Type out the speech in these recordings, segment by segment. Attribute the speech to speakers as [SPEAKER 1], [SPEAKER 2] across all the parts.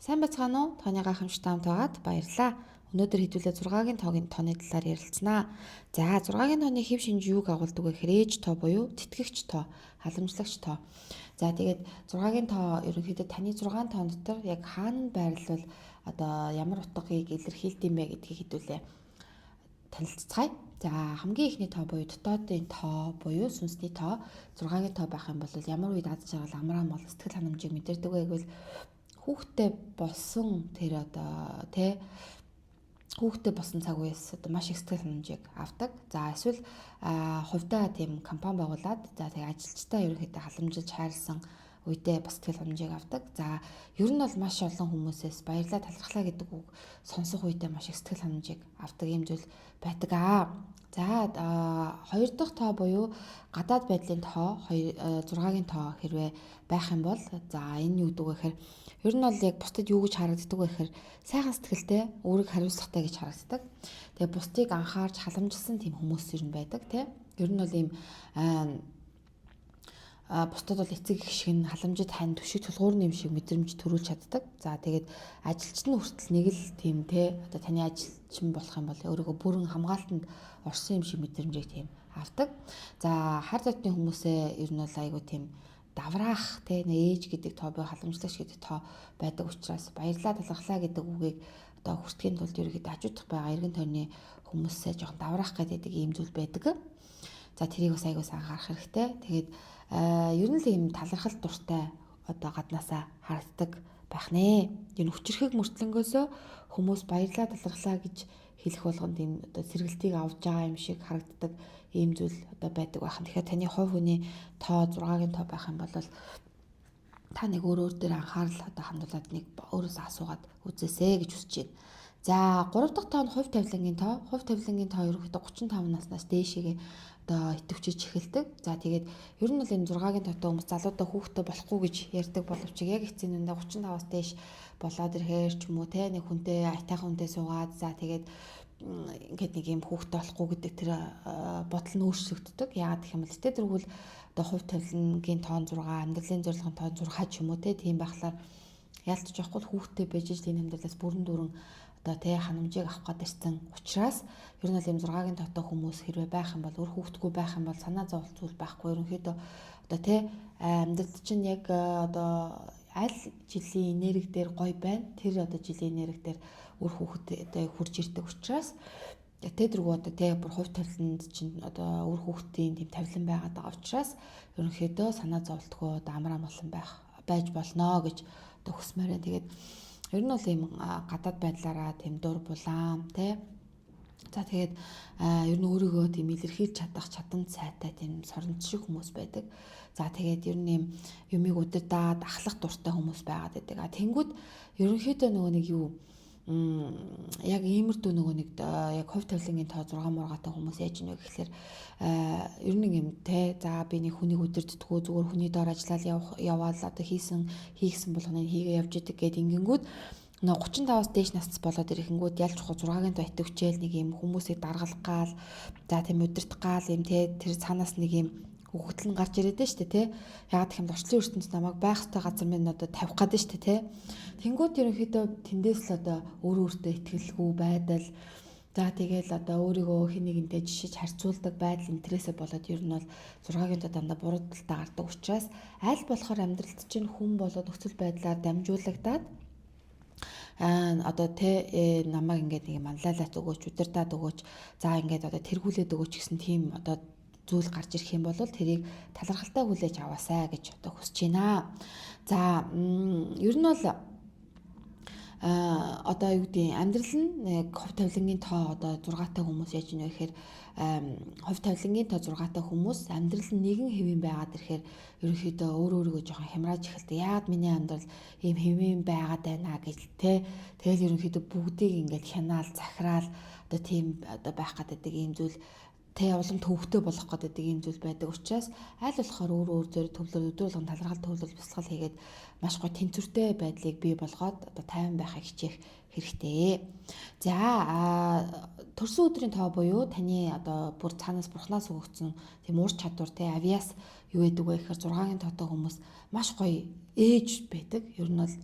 [SPEAKER 1] Сайн бацгаана уу? Тооны гайхамшигт таамт байгаад баярлалаа. Өнөөдөр хэдүүлээ 6-гийн тооны талаар ярилцсанаа. За 6-гийн тооны хэв шинж юуг агуулдаг вэ гэхээр ээж тоо буюу тэтгэгч тоо, халамжлагч тоо. За тэгээд 6-гийн тоо ерөнхийдөө таны 6 тоон дотор яг хаана байрлал одоо ямар утгыг илэрхийлдэг юм бэ гэдгийг хэдүүлээ танилццгаая. За хамгийн ихний тоо буюу дотоодын тоо буюу сүнсний тоо 6-гийн тоо байх юм бол ямар үед аз жаргал амраа мол сэтгэл ханамжийг мэдэрдэг вэ гэвэл хүүхдтэй болсон тэр одоо хүүхдтэй болсон цаг үеэс одоо маш их сэтгэл ханамжийг авдаг. За эсвэл хувьдаа тийм компани байгуулад за тэгээ ажилчтай ерөнхийдөө халамжилж хайрлсан үедээ бас сэтгэл ханамжийг авдаг. За ер нь бол маш олон хүмүүсээс баярлалаа талархлаа гэдэг үг сонсох үедээ маш их сэтгэл ханамжийг авдаг юм зүйл байдаг аа. За хоёр дахь тоо буюу гадаад байдлын тоо 6-гийн тоо хэрвээ байх юм бол за энэ юу гэдэг вэ гэхээр ер нь бол яг бусдад юу гэж харагддаг вэ гэхээр сайхан сэтгэлтэй өөрийг хариуцлагатай гэж харагддаг. Тэгээ бусдыг анхаарч халамжилсан тийм хүмүүс ер нь байдаг тий. Ер нь бол ийм бусдад бол эцэг их шиг нь халамжид хань төшиг тулгуурны юм шиг мэдрэмж төрүүлж чаддаг. За тэгээд ажилчид нь хүртэл нэг л тийм те одоо таны ажилчин болох юм бол өөрийгөө бүрэн хамгаалтанд орсон юм шиг мэдрэмжийг тийм авдаг. За хар зовтны хүмүүсээ ер нь бол айгу тийм давраах те ээж гэдэг тоо бай халамжлагч гэдэг тоо байдаг учраас баярлалаа талархлаа гэдэг үгийг одоо хүртгэхийн тулд ерөөд ажиутах байгаа эргэн тойрны хүмүүсээ жоохон давраах гэдэг ийм зүйл байдаг. За тэрийг бас айгуус анхаарах хэрэгтэй. Тэгээд ер нь л ийм талархал дуртай одоо гаднаасаа харагддаг байх нэ. Энэ хүчрэхэг мөртлөнгөөсөө хүмүүс баярлалаа талархлаа гэж хэлэх болгонд ийм одоо сэргэлтийг авж байгаа юм шиг харагддаг ийм зүйл одоо байдаг байх. Тэгэхээр таны хувь хүний тоо 6-гийн тоо байх юм бол та нэг өөр дээр анхаарал одоо хандуулад нэг өөрөөсөө асуугаад үзээсэй гэж хүсэж байна. За 3 дахь тоо нь хувь тавилангийн тоо. Хувь тавилангийн тоо ерөнхийдөө 35 наснаас дээшээгээ одоо идэвхжиж эхэлдэг. За тэгээд ер нь бол энэ 6-гийн тоотой хүмүүс залуудаа хүүхдтэй болохгүй гэж ярьдаг боловч яг эцсийн үндэ 35-аас дээш болоод ирэхээр ч юм уу те нэг хүнтэй айтайхан хүнтэй суугаад за тэгээд ингээд нэг юм хүүхдтэй болохгүй гэдэг тэр бодол нь өөрчлөгддөг. Яагаад гэх юм бол тэ тэргүүл одоо хувь тавилангийн тоон 6, амьдралын зорилгын тоон 6 ч юм уу те тийм байхлаар яалтч явахгүй хүүхдтэй байж энэ амьдралаас бүрэн дүүрэн одоо тэ ханамжийг авах гээд ирсэн учраас ер нь бол юм 6-гийн тоотой хүмүүс хэрвээ байх юм бол өөр хүүхдгүй байх юм бол санаа зовлт зүйл байхгүй ерөнхийдөө одоо тэ амьдралд чинь яг одоо аль жилийн энерги дээр гоё байна тэр одоо жилийн энерги дээр өөр хүүхдэд хурж ирдэг учраас тэдэргүү одоо тэ бүр хувь тавиланд чинь одоо өөр хүүхдийн тийм тавилан байгаад байгаа учраас ерөнхийдөө санаа зовлтгүй одоо амраа молон байж болно гэж одоо хүсмээр байна. Тэгээд ер нь бол ийм гадаад байдлаараа тийм дур булаам тий. За тэгээд ер нь өөрийгөө тийм илэрхийлж чадах чадан сайтай тийм соронч шиг хүмүүс байдаг. За тэгээд ер нь ийм юмыг удирдаад ахлах дуртай хүмүүс байгаад байдаг. Тэнгүүд ерөнхийдөө нөгөө нэг юу яг иймэрдүү нөгөө нэг яг хувь тавилангийн тоо 6 мургаатай хүмүүс яаж ийнэ гэхэлэр ер нь юм те за би нэг хүнийг өдөрддгүү зүгээр хүний доор ажиллаад яваал одоо хийгсэн болгоныг хийгээ явж идэг гэд ингэнгүүт 35-аас дээш насц болоод ирэхэнгүүд ялж 6-гийн тоо идэвхжээл нэг юм хүмүүсийг даргалах гал за тийм удирдах гал юм те тэр цаанаас нэг юм хөвгтөл нь гарч ирээд нь штэ тий. Ягаад гэх юм бол орчлын ертөнцид намайг байх ёстой газар минь одоо тавих гээд нь штэ тий. Тэнгүүд ерөнхийдөө тэндээс л одоо өөртөө итгэлгүй байдал за тэгэл одоо өөрийгөө хэн нэгэнтэй жишиж харьцуулдаг байдал интересээ болоод ер нь бол 6-гийн тоо дандаа буруу талтай гардаг учраас аль болохоор амьдралд чинь хүн болоод нөхцөл байдлаар дамжуулагдаад одоо тэ намайг ингээд нэг манлайлаад өгөөч удирдаад өгөөч за ингээд одоо тэргүүлээд өгөөч гэсэн тийм одоо зүйл гарч ирэх юм бол тэрийг талархалтай хүлээж аваасай гэж одоо хүсэж байна. За ер нь бол одоо юу гэдэг амьдрал нь хувь тавилангийн тоо одоо 6-тай хүмүүс яаж ийнэ гэхээр хувь тавилангийн тоо 6-тай хүмүүс амьдрал нь нэгэн хэвэн байгаад ирэхээр ерөнхийдөө өөрийгөө жоохон хямрааж эхэлдэг. Яагаад миний амьдрал ийм хэвэн байгаад байна гэж те тэгэл ерөнхийдөө бүгдийг ингээд хянаал захираал одоо тийм одоо байх гэдэг ийм зүйл тэ улам төвөгтэй болох гэдэг ийм зүйл байдаг учраас аль болохоор өөр зөв төвлөр өдөр болгон талархал төвлөл бясалгал хийгээд маш гоё тэнцвэртэй байдлыг бий болгоод одоо тайван байхыг хичээх хэрэгтэй. За төрсөн өдрийн тоо буюу таны одоо бүр цаанаас бурхнаас өгөгдсөн тийм ур чадвар те авиас юу гэдэг вэ гэхээр 6-гийн тоотой хүмүүс маш гоё ээж байдаг. Ер нь бол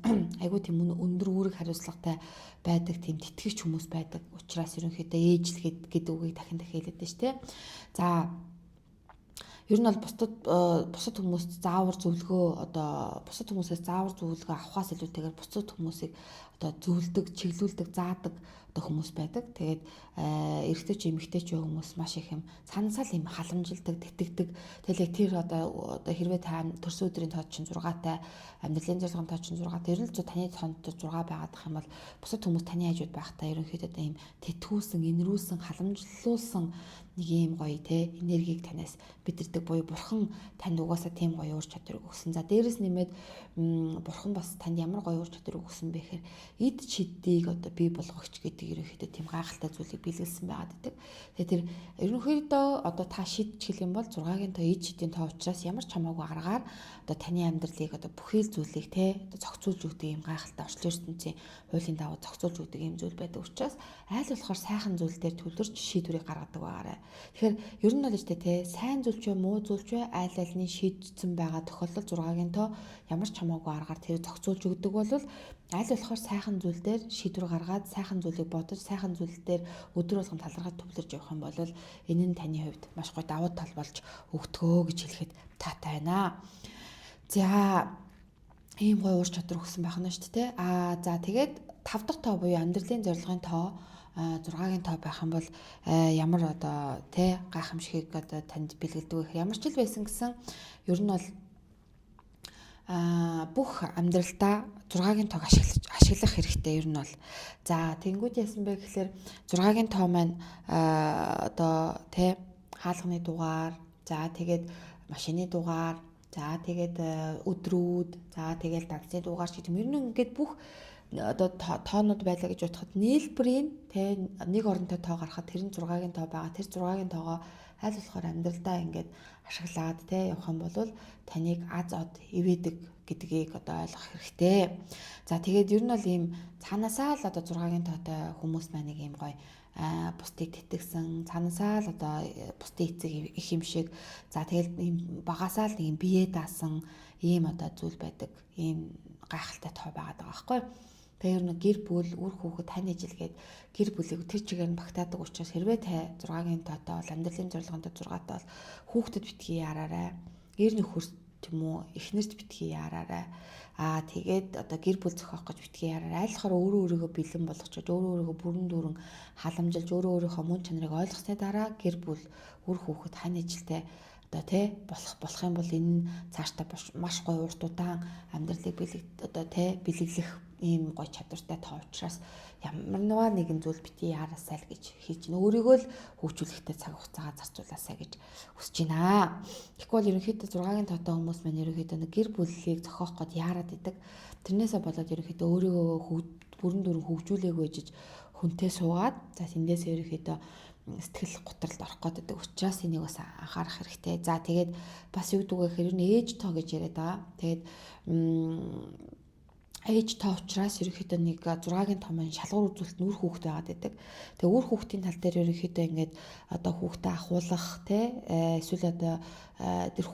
[SPEAKER 1] айгүй тийм өндөр үүрэг хариуцлагатай байдаг, тийм тэтгэгч хүмүүс байдаг. Учираас ерөнхийдөө ээжлэхэд гэдэг үгийг дахин хэлээд байна шүү дээ. За ер нь бол бусад хүмүүст заавар зөвлөгөө бусад хүмүүсээс заавар зөвлөгөө авахаас илүүтэйгээр бусад хүмүүсийг зөвлөдөг, чиглүүлдэг, заадаг хүмүүс байдаг. Тэгээд эрэгтэй ч эмэгтэй ч хүмүүс маш их юм цаанасаа л юм халамжилдаг, тэтгэдэг. Тэгэл яг тэр хэрвээ та төрсөн өдрийн тоод чинь 6-тай, амьдралын зорилгын тоод чинь 6-тай, ерөнхийдөө таны тоонд 6 байгаад ах юм бол бусад хүмүүс таны хажууд байхдаа ерөнхийдөө ийм тэтгүүлсэн, инрүүлсэн, халамжлуулсан нэг юм гоё те энергийг танаас бидэрдэг буюу бурхан танд угаасаа тийм гоё ур чадварыг өгсөн. За дээрэс нэмээд бурхан бас танд ямар гоё ур чадварыг өгсөн бэ гэхээр эд шидийг бий болгогч гэдэг ерөнхийдөө тийм гайхалтай зүйлийг биелүүлсэн байгаад байдаг. Тэгээ тэр ерөнхийдөө та шидж хэлэх юм бол 6-гийн тоо эд шидийн тоо учраас ямар ч хамаагүй аргаар таны амьдралыг бүхий л зүйлийг те зохицуулж өгдөг юм гайхалтай орчлон ертөнцийн хуулийн дагуу зохицуулж өгдөг юм зүйл байдаг учраас айл болохоор сайхан зүйл дээр төвлөрч шийдвэрийг гаргадаг байгаарай. Тэгэхээр ер нь бол ч те сайн зүйл ч муу зүйл ч айл альны шийдсэн байгаа тохиолдолд 6-гийн тоо ямар ч хамаагүй аргаар тэр зохицуулж өгдөг бол айл болохоор сайхан зүйл дээр шийдвэр гаргаад сайхан зүйлийг бодож сайхан зүйл дээр өдөр болгон талархаж төвлөрж явах юм бол энэ нь таны хувьд маш гоё давуу тал болж өгдөгөө гэж хэлэхэд таатай байна. За ийм гоё ур чадвар өгсөн байх нь шүү дээ. За тэгээд 5 дахь тоо буюу амьдралын зорилгын тоо 6-гийн тоо байх юм бол ямар те гайхамшигыг танд бэлгэлдэг вэ? Ямар ч л байсан гэсэн ер нь бол бүх амьдралдаа 6-гийн тоог ашиглах хэрэгтэй ер нь бол. За тэнгууд яасан бэ гэхээр 6-гийн тоо маань те хаалганы дугаар, за тэгээд машины дугаар, за тэгээд өдрүүд, за тэгээд давцны дугаар шиг юм ер нь ингээд бүх тоонууд байлаа гэж бодоход нийлбэрийн те нэг оронтой тоо гарахад тэр нь 6-гийн тоо байгаа. Тэр 6-гийн тоогоо аль болохоор амьдралдаа ингээд ашиглаад те явах юм бол таныг аз од ивэдэг гэдгийг ойлгох хэрэгтэй. За тэгээд ер нь бол ийм цаанаасаа л 6-гийн тоотой хүмүүс маань нэг ийм гоё бусдыг тэтгсэн, цаанаасаа л бусдын эцэг их юм шиг. За тэгээд ийм багасаа л нэг юм бие даасан ийм зүйл байдаг. Ийм гайхалтай тоо байгаад байгаа байхгүй. Тэгээ ер нь гэр бүл, үр хүүхэд, тань ижилгээд гэр бүлийг тэр чигээр нь багтаадаг учраас хэрвээ та 6-гийн тоотой бол амьдралын зорилгонд 6-тай бол хүүхдэд битгий яраарай. Гэр нөхөрт тийм үү эхнэрт битгий яраарай. Тэгээд гэр бүл зохиох гэж битгий яраарай. Аль болохоор өөрийгөө бэлэн болгочод өөрийгөө бүрэн дүүрэн халамжилж өөрийнхөө мөн чанарыг ойлгосны дараа гэр бүл, үр хүүхэд, хань ижилтэй болох юм бол энэ цаашдаа маш гоё урт удаан амьдралыг бэлэглэх ийм гоё чадвартай тоо учраас ямар нэгэн зүйл бити яарасай л гэж хэлж байна. Өөрийгөө л хөгжүүлэхдээ цаг хугацаагаа зарцуулаасай гэж хүсэж байна. Тэгэхгүй бол ерөнхийдөө 6-гийн тоотой хүмүүс маань ерөнхийдөө гэр бүлийг зохиох гээд яарад идэг. Тэрнээсээ болоод ерөнхийдөө өөрийгөө бүрэн дүүрэн хөгжүүлээгүй гэж хүнтэй суугаад за тэндээсээ ерөнхийдөө сэтгэл готролд орох гэдэг учраас энийг бас анхаарах хэрэгтэй. За тэгээд бас юу гэдэг вэ гэхээр ер нь ээж тоо гэж яриад байгаа. Тэгээд ээж тоо учраас ерөнхийдөө нэг 6-гийн тоо маань шалгуур үзүүлэлт нь үр хүүхэд байгаад байдаг. Тэгээ үр хүүхдийн тал дээр ерөнхийдөө ингээд хүүхдээ ахуулах эсвэл тэр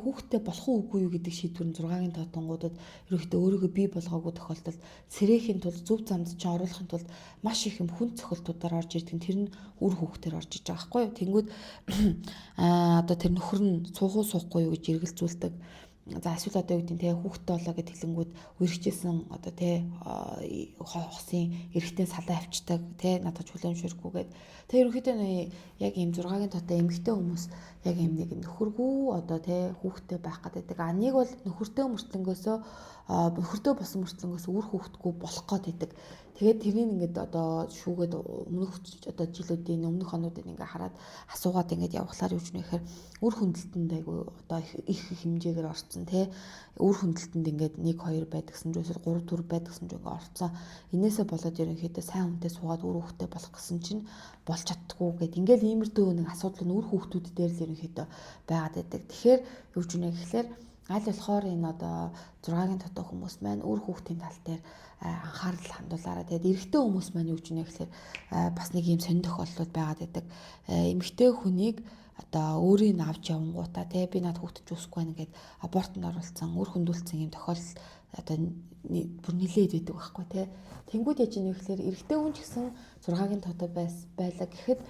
[SPEAKER 1] хүүхдээ болох уугүй юу гэдэг шийдвэр нь 6-гийн тоотонгуудад ерөнхийдөө өөрийгөө бий болгоогүй тохиолдолд цэрэхийн тулд зөв замд ч оруулахын тулд маш их юм хүн цохилтуудаар орж ирдэг. Тэр нь үр хүүхдээр орж иж байгаа байхгүй юу. Тэнгүүд тэр нөхөр нь суугуу суухгүй юу гэж эргэлзүүлдэг. За эсвэл юу гэдэг нь хүүхдтэй болоо гэд хэлэнгүүд үргэлжсэн хосын эрэгтэй салаа авчдаг надад хүлээмжшэрхгүйгээд ерөнхийдөө яг ийм 6-гийн тоотой эмэгтэй хүмүүс яг ийм нэг нөхөргүй хүүхдтэй байх гэдэг. Нэг бол нөхөртэй болсон мөртлөнгөөс үр хүүхдгүй болох гээд байдаг. Тэгээд тэрийг ингээд шүүгээд өмнөх жилүүдийн өмнөх онуудыг ингээд хараад асуугаад ингээд явхлаар юу ч нэхэр үр хүндэлтэнд айгүй их хэмжээгээр орцсон үр хүндэлтэнд ингээд 1 2 байдагсан ч эсвэл 3 4 байдагсан ч ингээд орцсон. Инээсээ болоод ерөнхийдөө сайн хүнтэй суугаад үр хүүхдтэй болох гэсэн чинь болж чаддгүй гэд ингээд иймэрдүү нэг асуудал нь үр хүүхдүүд дээр л ерөнхийдөө байгаад байдаг. Тэгэхээр юу ч нэ гэхэлэр аль болохоор энэ 6-гийн тоотой хүмүүс маань үр хүүхдийн тал дээр анхаарал хандуулаарай. Тэгээд эрэгтэй хүмүүс маань юу гэж нэ гэхээр бас нэг юм сонир тохиолдлууд байгаад байдаг. Эмэгтэй хүнийг одоо өөрийг нь авч явангуудаа те би над хүүхдэж үсэхгүй байна гэд абортод оруулсан, үр хөндүүлсэн юм тохиолдол одоо бүр нилээд байдаг байхгүй те. Тэнгүүд яж нэг ихлээр эрэгтэй хүн ч гэсэн 6-гийн тоотой байлаа гэхэд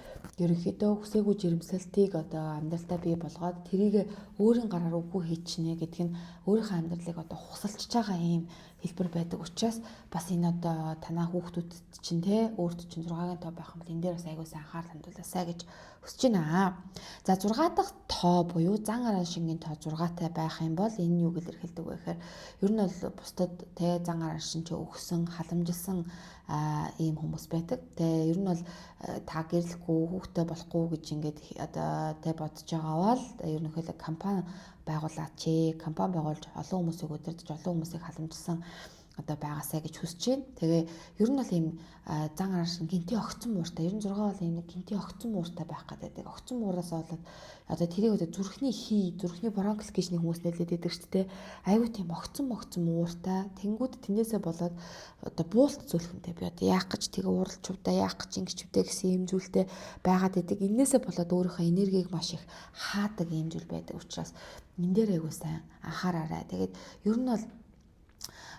[SPEAKER 1] ерөнхийдөө хүсээгүй жирэмслэлтийг одоо амьдралдаа бий болгоод тэрийг өөрийн гараар үгүй хийчихнэ гэдэг нь өөрийнхөө амьдралыг одоо хусалчж байгаа юм хэлбэр байдаг учраас бас энэ одоо танаа хүүхдүүд чинь те өөрт чинь 6-гийн тоо байх юм бол энэ дээр бас аягүй сайн анхаарал хандуулаасаа гэж хүсэж байна. За 6 дахь тоо буюу зан гараан шингийн тоо 6-тай байх юм бол энэ юу илэрхийлдэг вэ гэхээр ер нь бол бусдад те зан гараан шин ч өгсөн халамжилсан ийм хүмүүс байдаг. Тэгээ ер нь бол та гэрлэхгүй хүүхдээ болохгүй гэж ингээд одоо тэ бодож байгаа бол ерөнхийдөө компани байгуулаач. Компани байгуулж олон хүмүүсийг удирдах, олон хүмүүсийг халамжилсан одоо байгаасаа гэж хүсэж байна. Тэгээ ер нь бол ийм зан гараан шин гинти огцон мууртай. Ер нь 6 бол ийм гинти огцон мууртай байх гэдэг. Огцон муураас болоод одоо тэрийг одоо зүрхний бронхит гэж нэг хүмүүс нэлээд байдаг шүү дээ. Айгуу тийм огцон мууртай. Тэнгүүд тэндээсээ болоод одоо буулт зөөлхөнтэй би одоо яах гэж тэгээ уралч хувьдаа яах гэж ингэж хувьдаа гэсэн юм зүйлтэй байгаад байдаг. Иннээсээ болоод өөрийнхөө энергийг маш их хаадаг юм зүйл байдаг учраас энэ дээр айгуу сайн анхаараарай. Тэгээд ер нь бол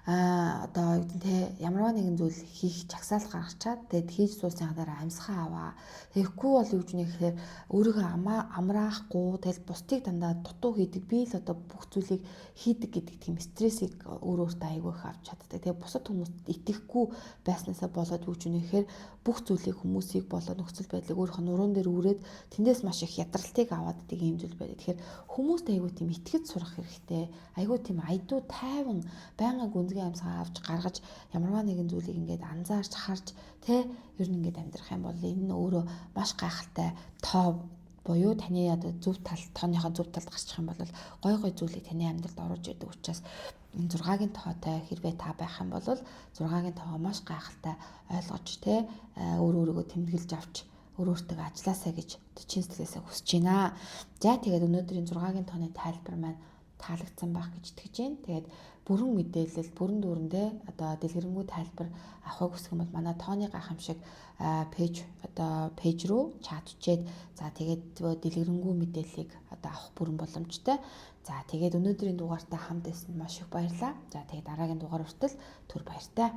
[SPEAKER 1] одоо юу гэдэг те ямарваа нэгэн зүйл хийх чагсаал гаргачаад тэгээд хийж суусан дараа амьсгаа аваа. Тэгэхгүй бол юу гэж нэхэр өөрийгөө амраахгүй тэгэл бусдыг дандаа дутуу хийдэг. Би л одоо бүх зүйлийг хийдэг гэдэг тийм стрессийг өөртөө аягүй их авч чаддаг. Тэгээд бусад хүмүүст итгэхгүй байснаасаа болоод юу гэж нэхэр бүх зүйлийг хүмүүсийг болоод нөхцөл байдлыг өөрийнхөө нуруунд дээр үрээд тэндээс маш их ядралтыг аваад идэг юм зүйл байдаг. Тэгэхээр хүмүүст аягүй тийм итгэж сурах хэрэгтэй. Аягүй тийм айдуу тайван байнга гүнзгий амьсгаа авч гаргаж ямарваа нэгэн зүйлийг ингээд анзаарч харж тэ ер нь ингээд амьдрах юм бол энэ нь өөрөө маш гайхалтай тоо буюу таны одоо тооныхоо зөв талд гарчих юм бол гой зүйлийг таны амьдралд оруулж идэг учраас энэ 6-гийн тоотой хэрвээ та байх юм бол 6-гийн тоогоо маш гайхалтай ойлгож тэ өөрийгөө тэмдэглэж авч өөртөө ажилласаа гэж чин сэтгэлээсээ хүсэж байна. За тэгээд өнөөдрийн 6-гийн тооны тайлбар маань таалагдсан байх гэж итгэж байна. Тэгээд бүрэн мэдээлэл, бүрэн дүүрэндээ одоо дэлгэрэнгүй тайлбар авахыг хүсэх юм бол манай тооны гайхамшиг пэйж руу чат үчээд за тэгээд дэлгэрэнгүй мэдээллийг одоо авах бүрэн боломжтой. За тэгээд өнөөдрийн дугаартай хамт байсан маш их баярлалаа. За тэгээд дараагийн дугаар хүртэл түр баяртай.